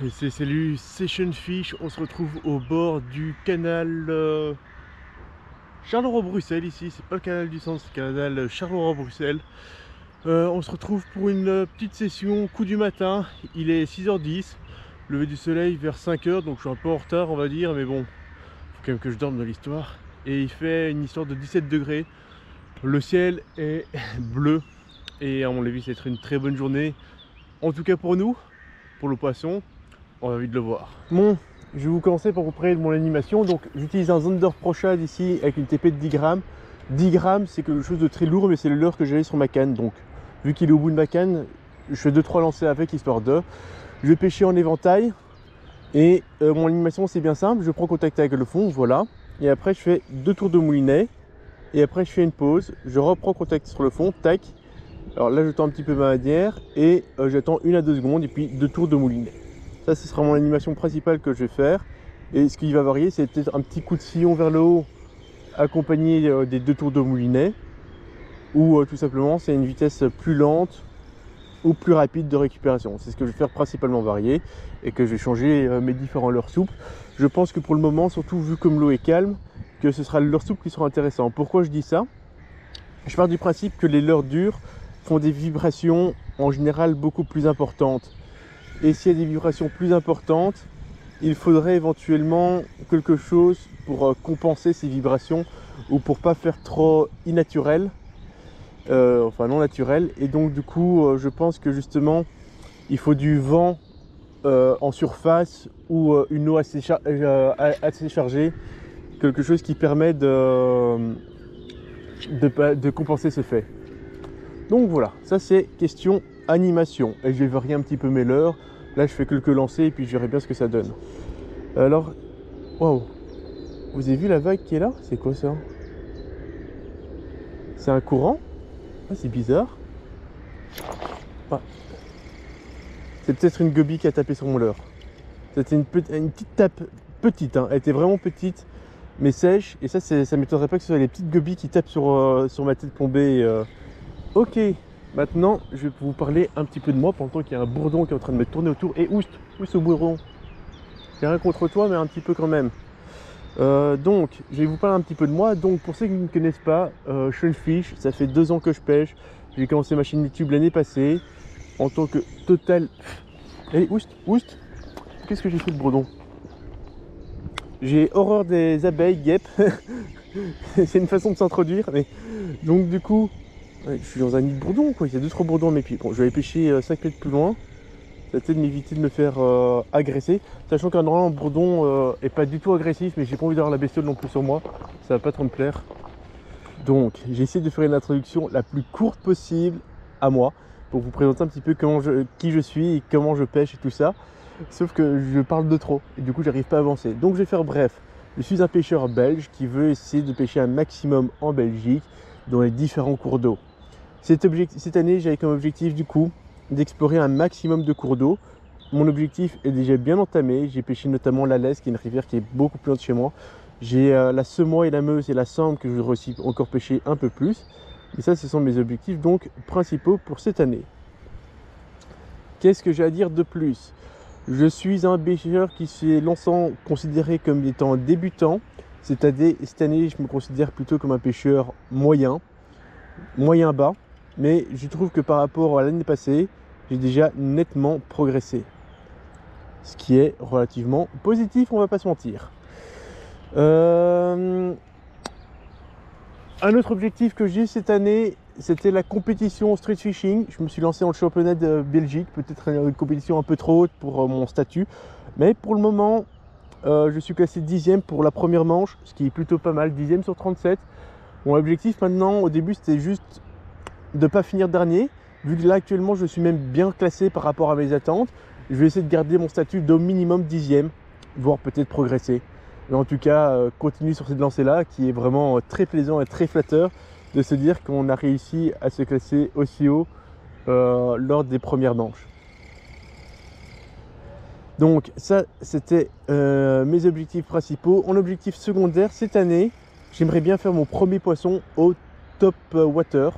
Et c'est salut Session Fish, on se retrouve au bord du canal Charleroi-Bruxelles ici, c'est pas le canal du centre, c'est le canal Charleroi-Bruxelles. On se retrouve pour une petite session coup du matin, il est 6h10, lever du soleil vers 5h, donc je suis un peu en retard on va dire, mais bon, faut quand même que je dorme dans l'histoire. Et il fait une histoire de 17 degrés, le ciel est bleu, et à mon avis ça va être une très bonne journée, en tout cas pour nous, pour le poisson. On a envie de le voir. Bon, je vais vous commencer par vous parler de mon animation. Donc j'utilise un Zander Pro Shad ici avec une TP de 10 grammes. 10 grammes c'est quelque chose de très lourd, mais c'est le leurre que j'avais sur ma canne. Donc vu qu'il est au bout de ma canne, je fais 2-3 lancers avec histoire de. Je vais pêcher en éventail. Et mon animation c'est bien simple, je prends contact avec le fond, voilà. Et après je fais 2 tours de moulinet. Et après je fais une pause, je reprends contact sur le fond, tac. Alors là je tends un petit peu ma manière et j'attends 1 à 2 secondes et puis 2 tours de moulinet. Ça, ce sera mon animation principale que je vais faire. Et ce qui va varier, c'est peut-être un petit coup de sillon vers le haut, accompagné des 2 tours de moulinet. Ou tout simplement, c'est une vitesse plus lente ou plus rapide de récupération. C'est ce que je vais faire principalement varier. Et que je vais changer mes différents leurres souples. Je pense que pour le moment, surtout vu comme l'eau est calme, que ce sera le leurre souple qui sera intéressant. Pourquoi je dis ça? Je pars du principe que les leurres dures font des vibrations en général beaucoup plus importantes. Et s'il y a des vibrations plus importantes, il faudrait éventuellement quelque chose pour compenser ces vibrations ou pour pas faire trop innaturel, enfin non naturel. Et donc du coup, je pense que justement, il faut du vent en surface ou une eau assez chargée, quelque chose qui permet de compenser ce fait. Donc voilà, ça c'est question animation. Et je vais varier un petit peu mes leurres. Là je fais quelques lancers et puis je verrai bien ce que ça donne. Alors, waouh, vous avez vu la vague qui est là? C'est quoi ça? C'est un courant? Ah, c'est bizarre. Ah, c'est peut-être une gobie qui a tapé sur mon leurre. C'était une petite tape, petite, hein. Elle était vraiment petite, mais sèche. Et ça m'étonnerait pas que ce soit les petites gobies qui tapent sur ma tête plombée. Ok, maintenant je vais vous parler un petit peu de moi pendant qu'il y a un bourdon qui est en train de me tourner autour. Et oust au bourdon. J'ai rien contre toi, mais un petit peu quand même. Donc, je vais vous parler un petit peu de moi. Donc, pour ceux qui ne me connaissent pas, Shellfish, ça fait 2 ans que je pêche. J'ai commencé ma chaîne YouTube l'année passée en tant que total. Allez, oust. Qu'est-ce que j'ai fait de bourdon? J'ai horreur des abeilles, guêpes. C'est une façon de s'introduire, mais donc du coup, ouais, je suis dans un nid de bourdon, quoi. Il y a 2-3 bourdons à mes pieds. Bon, je vais aller pêcher 5 mètres plus loin. Ça va peut-être m'éviter de me faire agresser. Sachant qu'un normalement bourdon est pas du tout agressif, mais j'ai pas envie d'avoir la bestiole non plus sur moi. Ça va pas trop me plaire. Donc j'ai essayé de faire une introduction la plus courte possible à moi, pour vous présenter un petit peu qui je suis et comment je pêche et tout ça. Sauf que je parle de trop et du coup j'arrive pas à avancer. Donc je vais faire bref. Je suis un pêcheur belge qui veut essayer de pêcher un maximum en Belgique dans les différents cours d'eau. Cette année j'avais comme objectif du coup d'explorer un maximum de cours d'eau. Mon objectif est déjà bien entamé. J'ai pêché notamment la Lesse, qui est une rivière qui est beaucoup plus loin de chez moi. J'ai la Semois et la Meuse et la Sambre que je voudrais aussi encore pêcher un peu plus. Et ça, ce sont mes objectifs donc principaux pour cette année. Qu'est-ce que j'ai à dire de plus? Je suis un pêcheur qui s'est considéré comme étant débutant. Cette année, je me considère plutôt comme un pêcheur moyen bas. Mais je trouve que par rapport à l'année passée, j'ai déjà nettement progressé. Ce qui est relativement positif, on va pas se mentir. Un autre objectif que j'ai cette année, c'était la compétition street fishing. Je me suis lancé dans le championnat de Belgique, peut-être une compétition un peu trop haute pour mon statut. Mais pour le moment, je suis classé 10e pour la première manche, ce qui est plutôt pas mal, 10e sur 37. Mon objectif maintenant, au début, c'était juste de ne pas finir dernier. Vu que là, actuellement, je suis même bien classé par rapport à mes attentes, je vais essayer de garder mon statut d'au minimum 10e, voire peut-être progresser. Mais en tout cas, continuer sur cette lancée-là, qui est vraiment très plaisant et très flatteur de se dire qu'on a réussi à se classer aussi haut lors des premières manches. Donc ça, c'était mes objectifs principaux. En objectif secondaire, cette année, j'aimerais bien faire mon premier poisson au top water.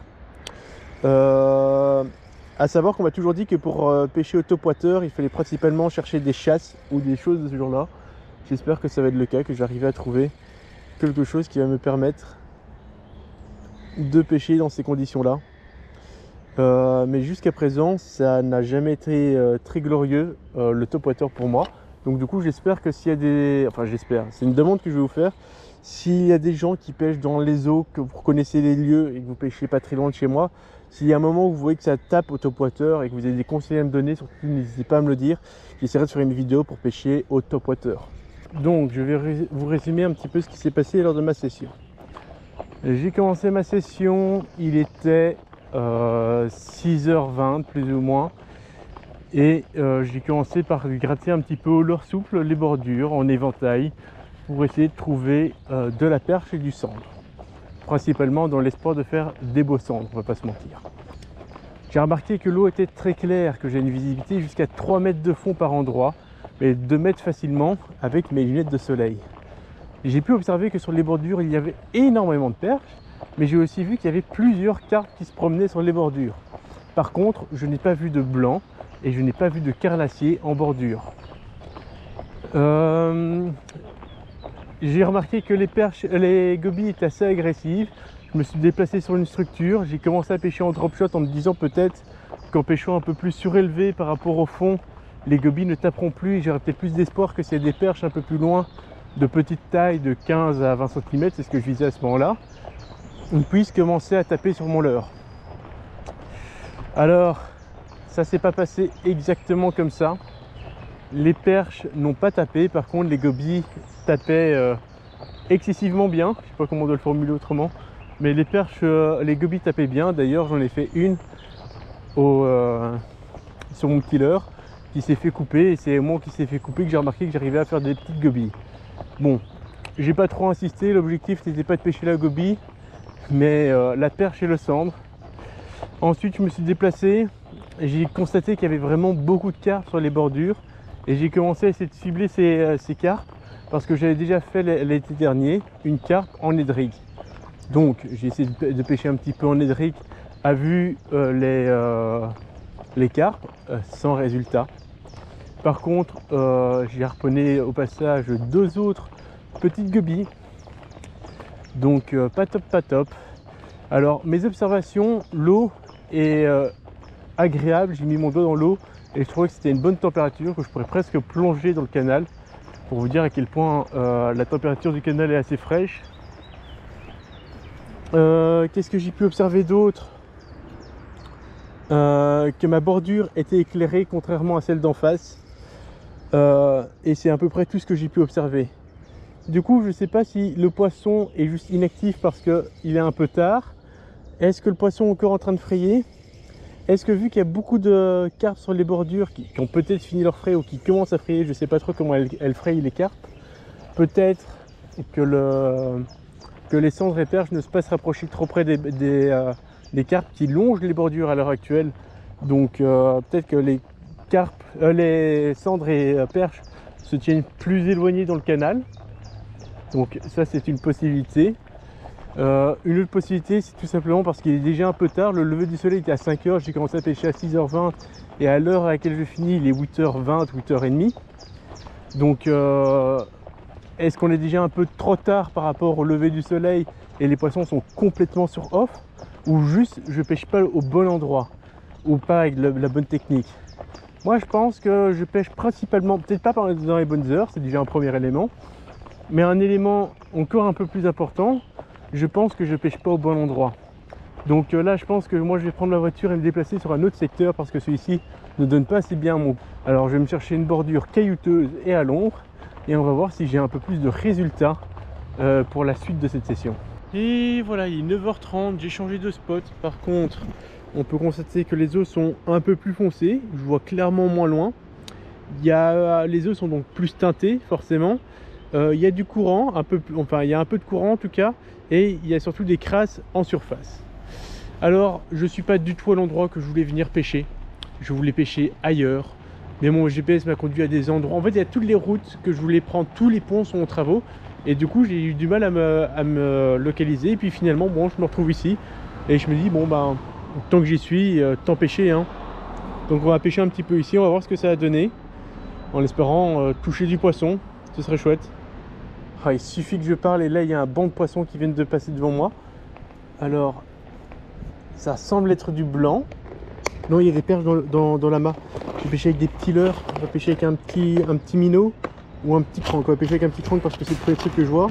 À savoir qu'on m'a toujours dit que pour pêcher au topwater, il fallait principalement chercher des chasses ou des choses de ce genre-là. J'espère que ça va être le cas, que j'arriverai à trouver quelque chose qui va me permettre de pêcher dans ces conditions-là. Mais jusqu'à présent, ça n'a jamais été très glorieux, le topwater pour moi. Donc du coup, j'espère que s'il y a des... Enfin, j'espère, c'est une demande que je vais vous faire. S'il y a des gens qui pêchent dans les eaux, que vous connaissez les lieux et que vous pêchez pas très loin de chez moi, s'il y a un moment où vous voyez que ça tape au topwater et que vous avez des conseils à me donner, surtout n'hésitez pas à me le dire. J'essaierai de faire une vidéo pour pêcher au topwater. Donc je vais vous résumer un petit peu ce qui s'est passé lors de ma session. J'ai commencé ma session, il était 6h20 plus ou moins. Et j'ai commencé par gratter un petit peu au leurre souple les bordures en éventail pour essayer de trouver de la perche et du sandre. Principalement dans l'espoir de faire des beaux cendres, on va pas se mentir. J'ai remarqué que l'eau était très claire, que j'ai une visibilité jusqu'à 3 mètres de fond par endroit, mais 2 mètres facilement avec mes lunettes de soleil. J'ai pu observer que sur les bordures il y avait énormément de perches, mais j'ai aussi vu qu'il y avait plusieurs carpes qui se promenaient sur les bordures. Par contre, je n'ai pas vu de blanc et je n'ai pas vu de carnassier en bordure. J'ai remarqué que les gobies étaient assez agressives. Je me suis déplacé sur une structure, j'ai commencé à pêcher en drop shot en me disant peut-être qu'en pêchant un peu plus surélevé par rapport au fond, les gobies ne taperont plus et j'aurai peut-être plus d'espoir que s'il y a des perches un peu plus loin, de petite taille, de 15 à 20 cm, c'est ce que je visais à ce moment-là, on puisse commencer à taper sur mon leurre. Alors, ça s'est pas passé exactement comme ça. Les perches n'ont pas tapé, par contre les gobies tapaient excessivement bien. Je sais pas comment on doit le formuler autrement, mais les perches, les gobies tapaient bien. D'ailleurs, j'en ai fait une sur mon petit leurre qui s'est fait couper, et c'est moi qui s'est fait couper que j'ai remarqué que j'arrivais à faire des petites gobies. Bon, j'ai pas trop insisté, l'objectif n'était pas de pêcher la gobie, mais la perche et le sandre. Ensuite, je me suis déplacé et j'ai constaté qu'il y avait vraiment beaucoup de carpes sur les bordures et j'ai commencé à essayer de cibler ces carpes parce que j'avais déjà fait l'été dernier une carpe en édrigue. Donc j'ai essayé de pêcher un petit peu en édrigue à vue les carpes sans résultat. Par contre, j'ai harponné au passage 2 autres petites gobies, donc pas top, pas top. Alors mes observations, l'eau est agréable, j'ai mis mon doigt dans l'eau et je trouvais que c'était une bonne température, que je pourrais presque plonger dans le canal pour vous dire à quel point la température du canal est assez fraîche. Qu'est-ce que j'ai pu observer d'autre? Que ma bordure était éclairée contrairement à celle d'en face, et c'est à peu près tout ce que j'ai pu observer. Du coup, je ne sais pas si le poisson est juste inactif parce qu'il est un peu tard. Est-ce que le poisson est encore en train de frayer? Est-ce que vu qu'il y a beaucoup de carpes sur les bordures qui ont peut-être fini leur fray ou qui commencent à frayer, je ne sais pas trop comment elles frayent les carpes, peut-être que les cendres et perches ne se pas se rapprocher trop près des carpes qui longent les bordures à l'heure actuelle. Donc peut-être que les cendres et perches se tiennent plus éloignés dans le canal. Donc ça, c'est une possibilité. Une autre possibilité, c'est tout simplement parce qu'il est déjà un peu tard. Le lever du soleil était à 5 h, j'ai commencé à pêcher à 6h20 et à l'heure à laquelle je finis, il est 8h20, 8h30. Donc est-ce qu'on est déjà un peu trop tard par rapport au lever du soleil et les poissons sont complètement sur off, ou juste je pêche pas au bon endroit ou pas avec la bonne technique? Moi, je pense que je pêche principalement, peut-être pas dans les bonnes heures, c'est déjà un premier élément, mais un élément encore un peu plus important, je pense que je pêche pas au bon endroit. Donc là, je pense que moi je vais prendre la voiture et me déplacer sur un autre secteur parce que celui-ci ne donne pas assez bien mon... Alors je vais me chercher une bordure caillouteuse et à l'ombre et on va voir si j'ai un peu plus de résultats pour la suite de cette session. Et voilà, il est 9h30, j'ai changé de spot. Par contre, on peut constater que les eaux sont un peu plus foncées, je vois clairement moins loin. Les eaux sont donc plus teintées forcément. Il y a du courant, il y a un peu de courant en tout cas, et il y a surtout des crasses en surface. Alors, je ne suis pas du tout à l'endroit que je voulais venir pêcher. Je voulais pêcher ailleurs, mais mon GPS m'a conduit à des endroits. En fait, il y a toutes les routes que je voulais prendre, tous les ponts sont en travaux, et du coup, j'ai eu du mal à me localiser. Et puis finalement, bon, je me retrouve ici, et je me dis, bon, ben, tant que j'y suis, tant pêcher, hein. Donc on va pêcher un petit peu ici, on va voir ce que ça a donné. En espérant toucher du poisson, ce serait chouette. Ah, il suffit que je parle et là il y a un banc de poissons qui viennent de passer devant moi. Alors, ça semble être du blanc. Non, il y a des perches dans la mât. J'ai pêché avec des petits leurres. On va pêcher avec un petit minot ou un petit crank. On va pêcher avec un petit crank parce que c'est le premier truc que je vois.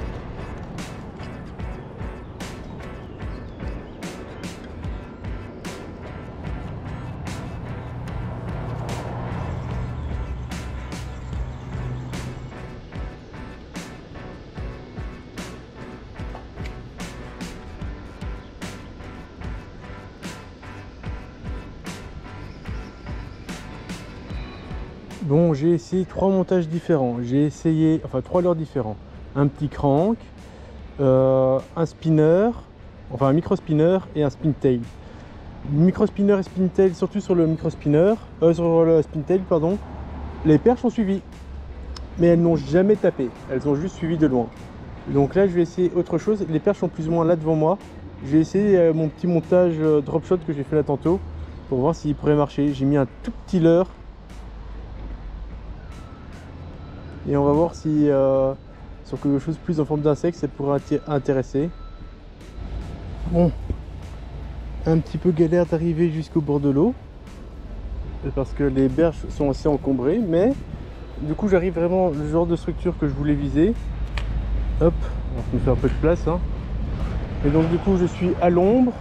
Bon, j'ai essayé 3 montages différents. J'ai essayé, enfin 3 leurres différents. Un petit crank, un spinner, enfin un micro spinner et un spin tail. Micro spinner et spin tail, surtout sur le micro spinner, sur le spin tail, pardon. Les perches ont suivi, mais elles n'ont jamais tapé. Elles ont juste suivi de loin. Donc là, je vais essayer autre chose. Les perches sont plus ou moins là devant moi. J'ai essayé mon petit montage drop shot que j'ai fait là tantôt pour voir s'il pourrait marcher. J'ai mis un tout petit leurre. Et on va voir si sur quelque chose plus en forme d'insecte ça pourrait intéresser. Bon, un petit peu galère d'arriver jusqu'au bord de l'eau parce que les berges sont assez encombrées, mais du coup j'arrive vraiment le genre de structure que je voulais viser. Hop, on va me faire un peu de place, hein. Et donc du coup je suis à l'ombre.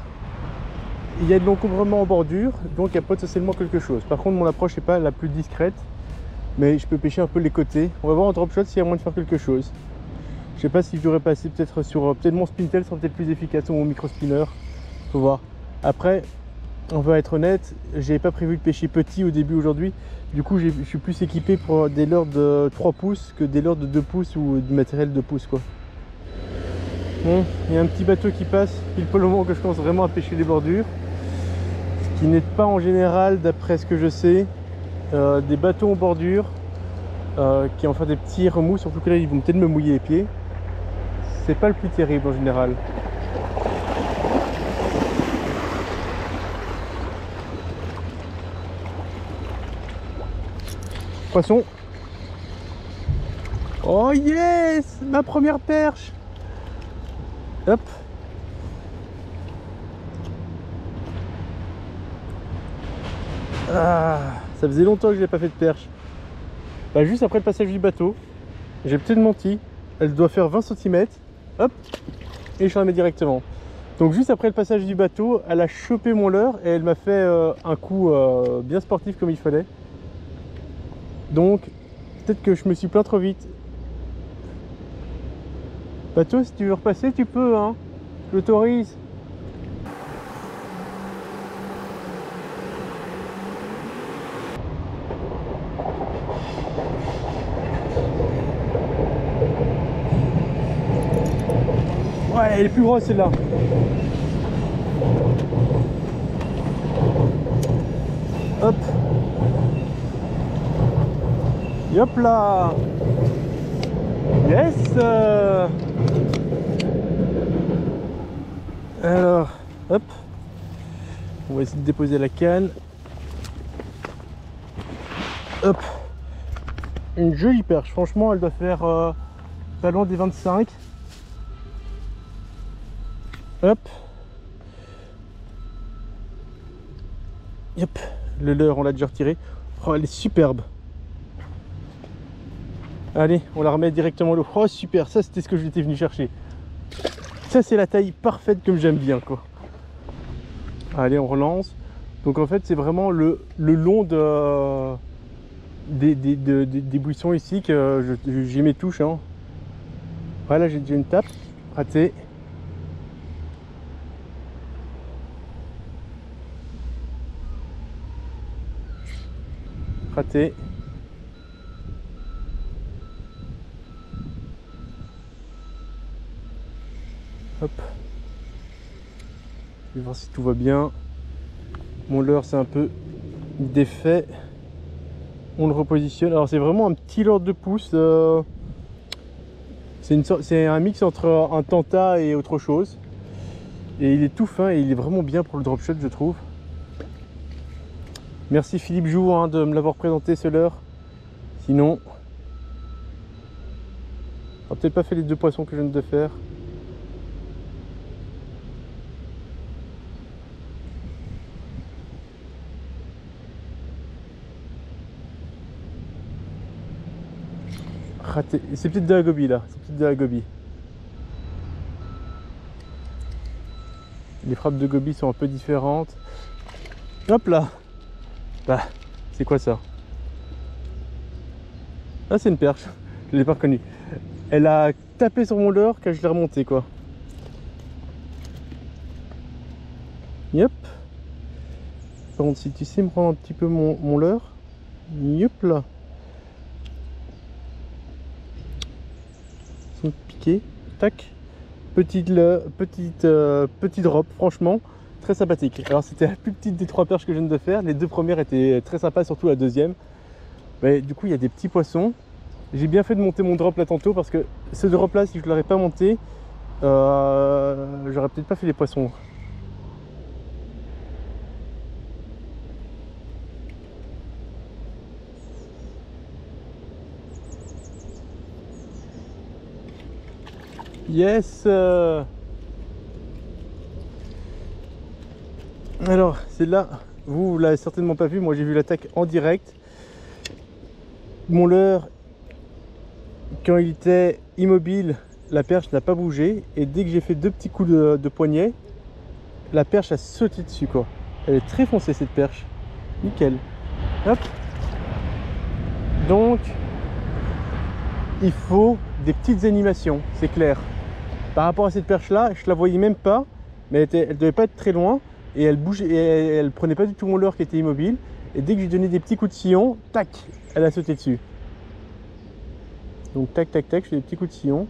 Il y a de l'encombrement en bordure, donc il y a potentiellement quelque chose. Par contre mon approche n'est pas la plus discrète, mais je peux pêcher un peu les côtés. On va voir en drop shot s'il y a moyen de faire quelque chose. Je sais pas si je devrais passer peut-être sur mon spin tail sera peut-être plus efficace ou mon micro spinner. Faut voir. Après, on va être honnête, j'avais pas prévu de pêcher petit au début aujourd'hui. Du coup, je suis plus équipé pour des leurres de 3 pouces que des leurres de 2 pouces ou du matériel de pouces quoi. Bon, il y a un petit bateau qui passe pile poil au moment que je commence vraiment à pêcher les bordures. Ce qui n'est pas en général, d'après ce que je sais, des bateaux en bordure qui ont fait des petits remous, surtout que là ils vont peut-être me mouiller les pieds. C'est pas le plus terrible en général. Poisson. Oh yes, ma première perche. Hop. Ah, ça faisait longtemps que je n'ai pas fait de perche. Bah, juste après le passage du bateau, j'ai peut-être menti. Elle doit faire 20 cm. Hop. Et je la mets directement. Donc juste après le passage du bateau, elle a chopé mon leurre et elle m'a fait un coup bien sportif comme il fallait. Donc peut-être que je me suis plaint trop vite. Bateau, si tu veux repasser, tu peux, hein. Je l'autorise. Ouais, elle est plus grosse celle-là. Hop. Et hop là. Yes. Alors, hop. On va essayer de déposer la canne. Hop. Une jolie perche. Franchement, elle doit faire pas loin des 25. Hop. Yep. Le leurre, on l'a déjà retiré. Oh, elle est superbe. Allez, on la remet directement à l'eau. Oh, super. Ça, c'était ce que j'étais venu chercher. Ça, c'est la taille parfaite comme j'aime bien, quoi. Allez, on relance. Donc, en fait, c'est vraiment le long des buissons ici que j'ai mes touches, hein. Voilà, j'ai déjà une tape. Raté. Raté. Hop. Je vais voir si tout va bien. Mon leurre c'est un peu défait. On le repositionne. Alors c'est vraiment un petit leurre de pouce. C'est un mix entre un tenta et autre chose. Et il est tout fin et il est vraiment bien pour le drop shot, je trouve. Merci Philippe Joux hein, de me l'avoir présenté ce leurre. Sinon, on n'a peut-être pas fait les 2 poissons que je viens de faire. Raté. C'est peut-être de la gobie là. C'est peut-être de la gobie. Les frappes de gobie sont un peu différentes. Hop là. Bah, c'est quoi ça? Ah, c'est une perche. Je l'ai pas reconnue. Elle a tapé sur mon leurre quand je l'ai remonté quoi. Yep. Par contre, si tu sais me prendre un petit peu mon leurre. Yep là. Ils sont piqués. Tac. Petite drop, franchement, très sympathique. Alors c'était la plus petite des 3 perches que je viens de faire. Les 2 premières étaient très sympas, surtout la deuxième. Mais du coup, il y a des petits poissons. J'ai bien fait de monter mon drop là tantôt parce que ce drop là, si je ne l'aurais pas monté, j'aurais peut-être pas fait les poissons. Yes. Alors, c'est là, vous l'avez certainement pas vu, moi j'ai vu l'attaque en direct. Mon leurre, quand il était immobile, la perche n'a pas bougé. Et dès que j'ai fait 2 petits coups de poignet, la perche a sauté dessus quoi. Elle est très foncée cette perche. Nickel. Hop. Donc, il faut des petites animations, c'est clair. Par rapport à cette perche là, je la voyais même pas, mais elle devait pas être très loin. Et elle bougeait, et elle prenait pas du tout mon leurre qui était immobile. Et dès que j'ai donné des petits coups de sillon, tac, elle a sauté dessus. Donc tac tac tac, je fais des petits coups de sillon.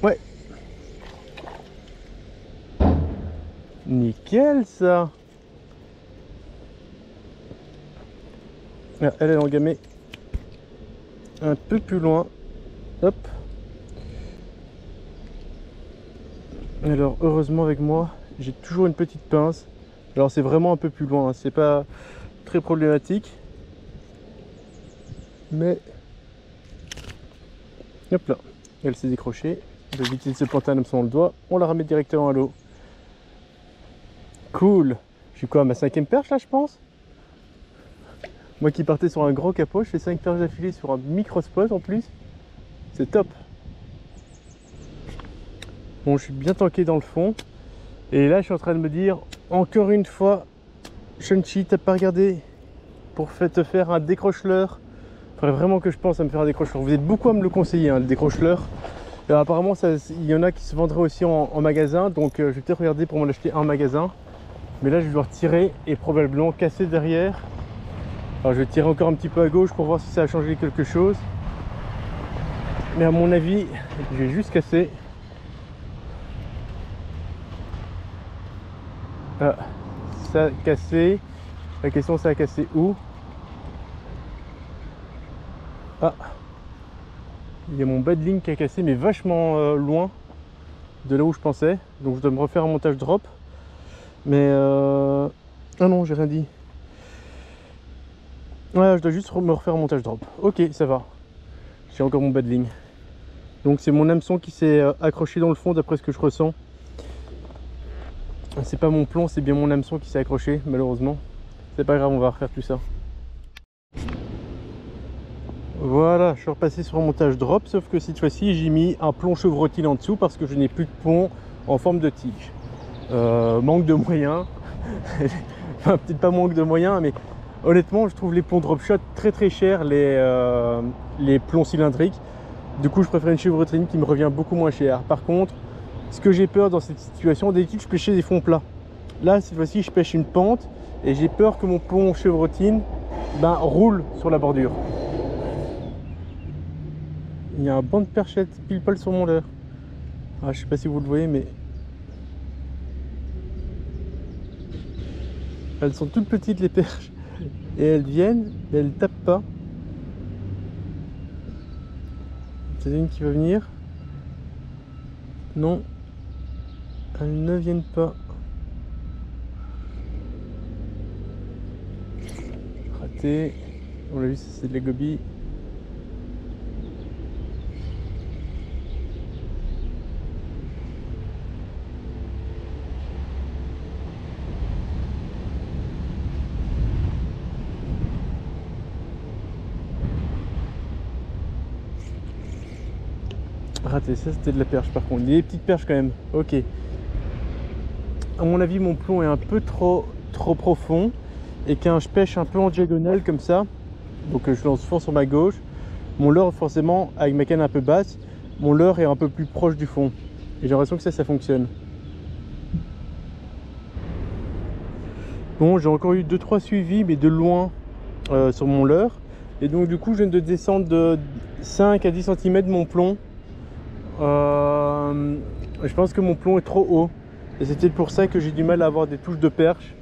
Ouais. Nickel ça. Elle est engamée un peu plus loin. Hop. Alors heureusement avec moi, j'ai toujours une petite pince. Alors c'est vraiment un peu plus loin, hein. C'est pas très problématique. Mais hop là, elle s'est décrochée. Je vais utiliser ce plantain dans le doigt. On la remet directement à l'eau. Cool. Je suis quoi à ma 5e perche là je pense. Moi qui partais sur un gros capot, je fais 5 perches d'affilée sur un micro spot en plus. C'est top. Bon, je suis bien tanké dans le fond. Et là, je suis en train de me dire, encore une fois, Shunchi, t'as pas regardé pour te faire un décroche-leurre. Il faudrait vraiment que je pense à me faire un décroche-leurre. Vous êtes beaucoup à me le conseiller, hein, le décroche-leurre. Apparemment, il y en a qui se vendraient aussi en magasin. Donc, je vais peut-être regarder pour m'en acheter un en magasin. Mais là, je vais devoir tirer et probablement casser derrière. Alors, je vais tirer encore un petit peu à gauche pour voir si ça a changé quelque chose. Mais à mon avis, je vais juste casser. Ah, ça a cassé. La question, ça a cassé où? Ah, il y a mon badling qui a cassé, mais vachement loin de là où je pensais. Donc je dois me refaire un montage drop. Mais ah non, j'ai rien dit. Ouais, je dois juste me refaire un montage drop. Ok, ça va. J'ai encore mon badling. Donc c'est mon hameçon qui s'est accroché dans le fond d'après ce que je ressens. C'est pas mon plomb, c'est bien mon hameçon qui s'est accroché, malheureusement. C'est pas grave, on va refaire tout ça. Voilà, je suis repassé sur un montage drop, sauf que cette fois-ci, j'ai mis un plomb chevrotine en dessous parce que je n'ai plus de pont en forme de tige. Manque de moyens. Enfin, peut-être pas manque de moyens, mais honnêtement, je trouve les plombs drop shot très très chers, les plombs cylindriques. Du coup, je préfère une chevrotine qui me revient beaucoup moins cher. Par contre, ce que j'ai peur dans cette situation, d'habitude, je pêchais des fonds plats. Là, cette fois-ci, je pêche une pente et j'ai peur que mon plomb chevrotine roule sur la bordure. Il y a un banc de perchettes pile poil sur mon leurre. Ah, je sais pas si vous le voyez, mais Elles sont toutes petites les perches. Et elles viennent, mais elles tapent pas. C'est une qui va venir. Non. Elles ne viennent pas. Raté. On l'a vu, c'est de la gobie. Raté, ça c'était de la perche par contre. Il y a des petites perches quand même. Ok. À mon avis, mon plomb est un peu trop profond. Et quand je pêche un peu en diagonale comme ça, donc je lance fond sur ma gauche, mon leurre forcément avec ma canne un peu basse, mon leurre est un peu plus proche du fond. Et j'ai l'impression que ça fonctionne. Bon, j'ai encore eu 2-3 suivis, mais de loin sur mon leurre. Et donc du coup, je viens de descendre de 5 à 10 cm de mon plomb. Je pense que mon plomb est trop haut. Et c'est peut-être pour ça que j'ai du mal à avoir des touches de perche.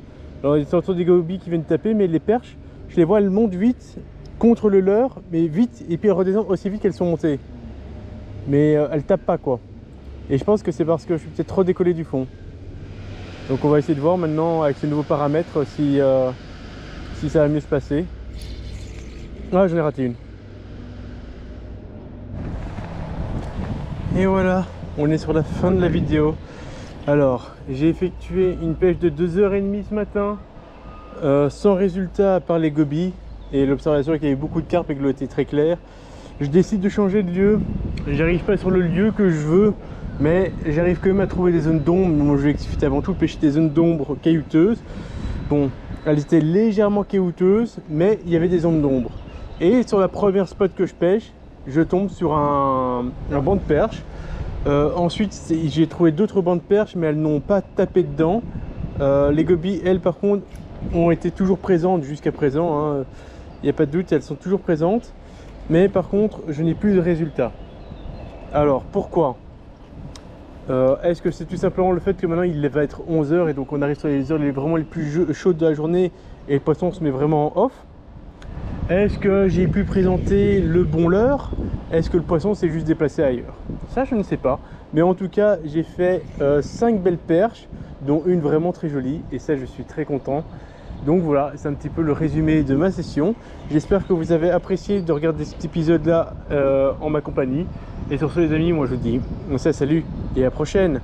Alors il y a surtout des gobies qui viennent taper, mais les perches, je les vois, elles montent vite contre le leurre, mais vite, et puis elles redescendent aussi vite qu'elles sont montées. Mais elles tapent pas quoi. Et je pense que c'est parce que je suis peut-être trop décollé du fond. Donc on va essayer de voir maintenant avec ces nouveaux paramètres si ça va mieux se passer. Ah, j'en ai raté une. Et voilà, on est sur la fin de la vidéo. Alors, j'ai effectué une pêche de 2h30 ce matin, sans résultat à part les gobies. Et l'observation est qu'il y avait beaucoup de carpes et que l'eau était très claire. Je décide de changer de lieu. J'arrive pas sur le lieu que je veux, mais j'arrive quand même à trouver des zones d'ombre. Mon objectif était avant tout de pêcher des zones d'ombre caillouteuses. Bon, elles étaient légèrement caillouteuses, mais il y avait des zones d'ombre. Et sur la première spot que je pêche, je tombe sur un banc de perche. Ensuite, j'ai trouvé d'autres bancs de perche, mais elles n'ont pas tapé dedans. Les gobies, elles, par contre, ont été toujours présentes jusqu'à présent. Hein. Il n'y a pas de doute, elles sont toujours présentes. Mais par contre, je n'ai plus de résultats. Alors, pourquoi? Est-ce que c'est tout simplement le fait que maintenant il va être 11 h et donc on arrive sur les heures vraiment les plus chaudes de la journée et le poisson se met vraiment en off? Est-ce que j'ai pu présenter le bon leurre? Est-ce que le poisson s'est juste déplacé ailleurs? Ça, je ne sais pas. Mais en tout cas, j'ai fait 5 belles perches, dont une vraiment très jolie. Et ça, je suis très content. Donc voilà, c'est un petit peu le résumé de ma session. J'espère que vous avez apprécié de regarder cet épisode-là en ma compagnie. Et sur ce, les amis, moi je vous dis, on se dit salut et à la prochaine.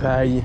Bye.